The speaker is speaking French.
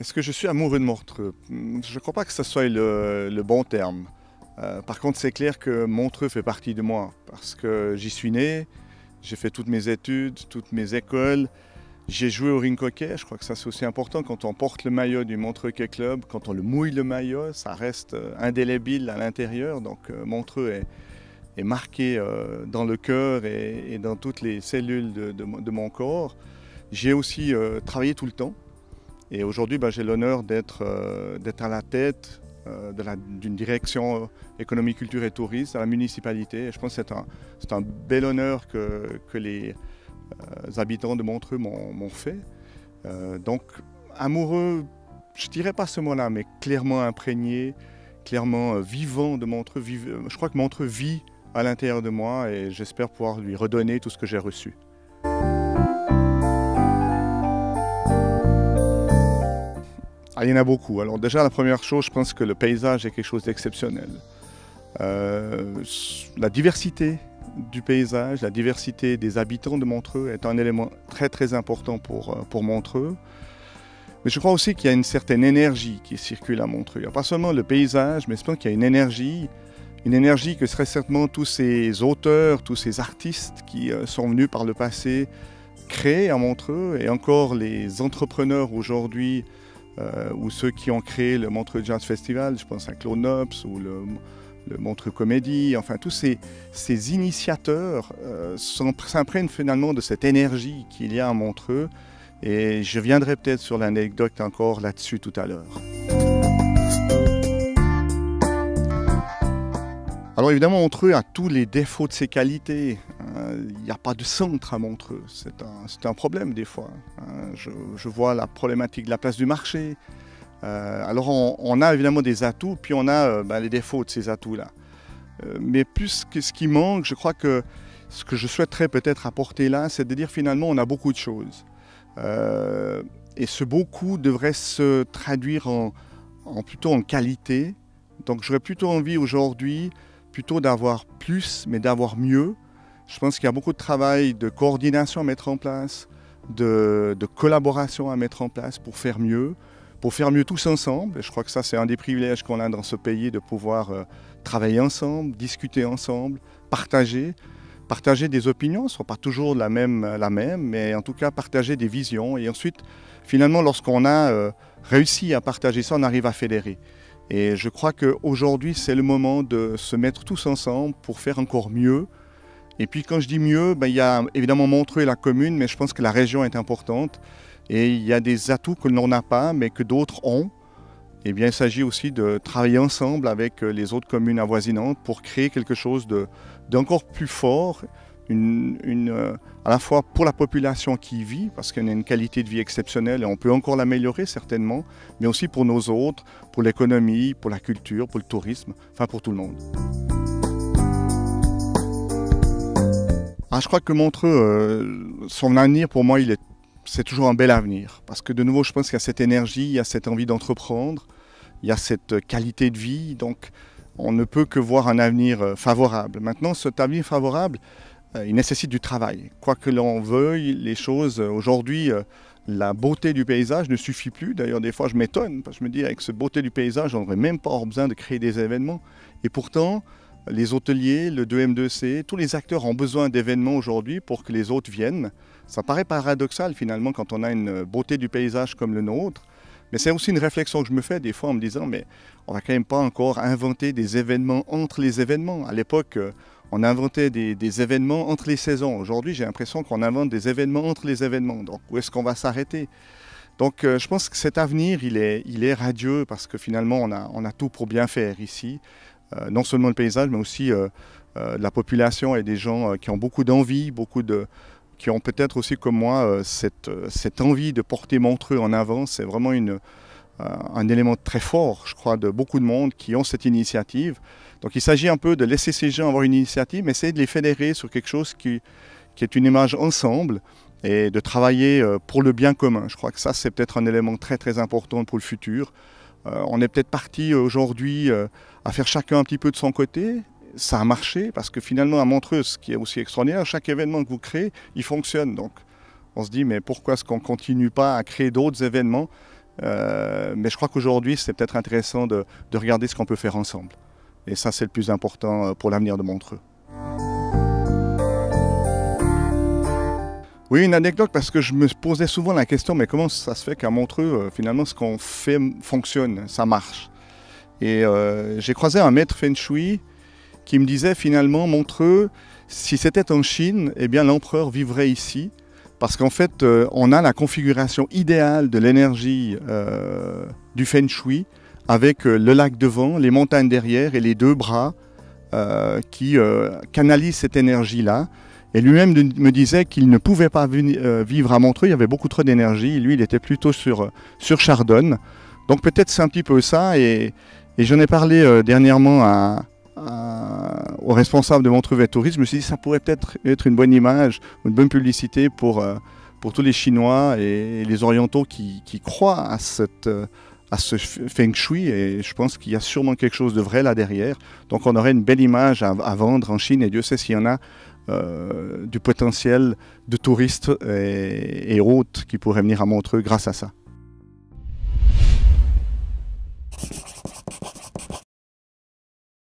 Est-ce que je suis amoureux de Montreux? Je ne crois pas que ce soit le bon terme. Par contre, c'est clair que Montreux fait partie de moi parce que j'y suis né, j'ai fait toutes mes études, toutes mes écoles, j'ai joué au rink hockey. Je crois que ça c'est aussi important quand on porte le maillot du Montreux Hockey Club, quand on le mouille le maillot, ça reste indélébile à l'intérieur. Donc Montreux est marqué dans le cœur et dans toutes les cellules de mon corps. J'ai aussi travaillé tout le temps. Et aujourd'hui, j'ai l'honneur d'être à la tête d'une direction économie, culture et tourisme à la municipalité. Et je pense que c'est un bel honneur que les habitants de Montreux m'ont fait. Donc, amoureux, je ne dirais pas ce mot-là, mais clairement imprégné, clairement vivant de Montreux. Je crois que Montreux vit à l'intérieur de moi et j'espère pouvoir lui redonner tout ce que j'ai reçu. Ah, il y en a beaucoup. Alors déjà, la première chose, je pense que le paysage est quelque chose d'exceptionnel. La diversité du paysage, la diversité des habitants de Montreux est un élément très très important pour Montreux. Mais je crois aussi qu'il y a une certaine énergie qui circule à Montreux. Il n'y a pas seulement le paysage, mais je pense qu'il y a une énergie que seraient certainement tous ces auteurs, tous ces artistes qui sont venus par le passé créer à Montreux, et encore les entrepreneurs aujourd'hui, ou ceux qui ont créé le Montreux Jazz Festival, je pense à Claude Nobs ou le Montreux Comédie, enfin tous ces initiateurs s'imprègnent finalement de cette énergie qu'il y a à Montreux, et je viendrai peut-être sur l'anecdote encore là-dessus tout à l'heure. Alors évidemment, Montreux a tous les défauts de ses qualités. Il n'y a pas de centre à Montreux, c'est un problème des fois. Je vois la problématique de la place du marché. Alors on a évidemment des atouts, puis on a les défauts de ces atouts-là. Mais plus que ce qui manque, je crois que ce que je souhaiterais peut-être apporter là, c'est de dire finalement on a beaucoup de choses. Et ce beaucoup devrait se traduire plutôt en qualité. Donc j'aurais plutôt envie aujourd'hui plutôt d'avoir plus, mais d'avoir mieux. Je pense qu'il y a beaucoup de travail de coordination à mettre en place, de collaboration à mettre en place pour faire mieux tous ensemble. Et je crois que ça, c'est un des privilèges qu'on a dans ce pays, de pouvoir travailler ensemble, discuter ensemble, partager des opinions. Ce ne sont pas toujours la même, mais en tout cas partager des visions. Et ensuite, finalement, lorsqu'on a réussi à partager ça, on arrive à fédérer. Et je crois qu'aujourd'hui, c'est le moment de se mettre tous ensemble pour faire encore mieux. Et puis quand je dis mieux, il y a évidemment Montreux et la commune, mais je pense que la région est importante. Et il y a des atouts que l'on n'a pas, mais que d'autres ont. Et bien, il s'agit aussi de travailler ensemble avec les autres communes avoisinantes pour créer quelque chose d'encore plus fort, à la fois pour la population qui y vit, parce qu'on a une qualité de vie exceptionnelle et on peut encore l'améliorer certainement, mais aussi pour nos autres, pour l'économie, pour la culture, pour le tourisme, enfin pour tout le monde. Je crois que Montreux, son avenir pour moi, c'est toujours un bel avenir, parce que de nouveau je pense qu'il y a cette énergie, il y a cette envie d'entreprendre, il y a cette qualité de vie, donc on ne peut que voir un avenir favorable. Maintenant, cet avenir favorable, il nécessite du travail. Quoi que l'on veuille, les choses, aujourd'hui, la beauté du paysage ne suffit plus. D'ailleurs, des fois, je m'étonne, parce que je me dis, avec cette beauté du paysage, on n'aurait même pas besoin de créer des événements. Et pourtant, les hôteliers, le 2M2C, tous les acteurs ont besoin d'événements aujourd'hui pour que les autres viennent. Ça paraît paradoxal, finalement, quand on a une beauté du paysage comme le nôtre. Mais c'est aussi une réflexion que je me fais des fois en me disant, mais on va quand même pas encore inventer des événements entre les événements. À l'époque, on inventait des événements entre les saisons. Aujourd'hui, j'ai l'impression qu'on invente des événements entre les événements. Donc, où est-ce qu'on va s'arrêter? Donc, je pense que cet avenir, il est radieux parce que finalement, on a tout pour bien faire ici. Non seulement le paysage, mais aussi la population et des gens qui ont beaucoup d'envie, qui ont peut-être aussi comme moi cette envie de porter Montreux en avant. C'est vraiment un élément très fort, je crois, de beaucoup de monde qui ont cette initiative. Donc il s'agit un peu de laisser ces gens avoir une initiative, mais essayer de les fédérer sur quelque chose qui est une image ensemble et de travailler pour le bien commun. Je crois que ça, c'est peut-être un élément très très important pour le futur. On est peut-être parti aujourd'hui à faire chacun un petit peu de son côté. Ça a marché parce que finalement à Montreux, ce qui est aussi extraordinaire, chaque événement que vous créez, il fonctionne. Donc on se dit mais pourquoi est-ce qu'on ne continue pas à créer d'autres événements Mais je crois qu'aujourd'hui, c'est peut-être intéressant de regarder ce qu'on peut faire ensemble. Et ça, c'est le plus important pour l'avenir de Montreux. Oui, une anecdote, parce que je me posais souvent la question, mais comment ça se fait qu'à Montreux, finalement, ce qu'on fait fonctionne, ça marche. Et j'ai croisé un maître Feng Shui qui me disait finalement, Montreux, si c'était en Chine, eh bien l'empereur vivrait ici, parce qu'en fait, on a la configuration idéale de l'énergie du Feng Shui, avec le lac devant, les montagnes derrière et les deux bras qui canalisent cette énergie-là. Et lui-même me disait qu'il ne pouvait pas vivre à Montreux, il y avait beaucoup trop d'énergie. Lui, il était plutôt sur Chardonne. Donc peut-être c'est un petit peu ça. Et j'en ai parlé dernièrement au responsable de Montreux Vet Tourisme. Je me suis dit que ça pourrait peut-être être une bonne image, une bonne publicité pour tous les Chinois et les Orientaux qui croient à ce Feng Shui. Et je pense qu'il y a sûrement quelque chose de vrai là derrière. Donc on aurait une belle image à vendre en Chine. Et Dieu sait s'il y en a du potentiel de touristes et autres qui pourraient venir à Montreux grâce à ça.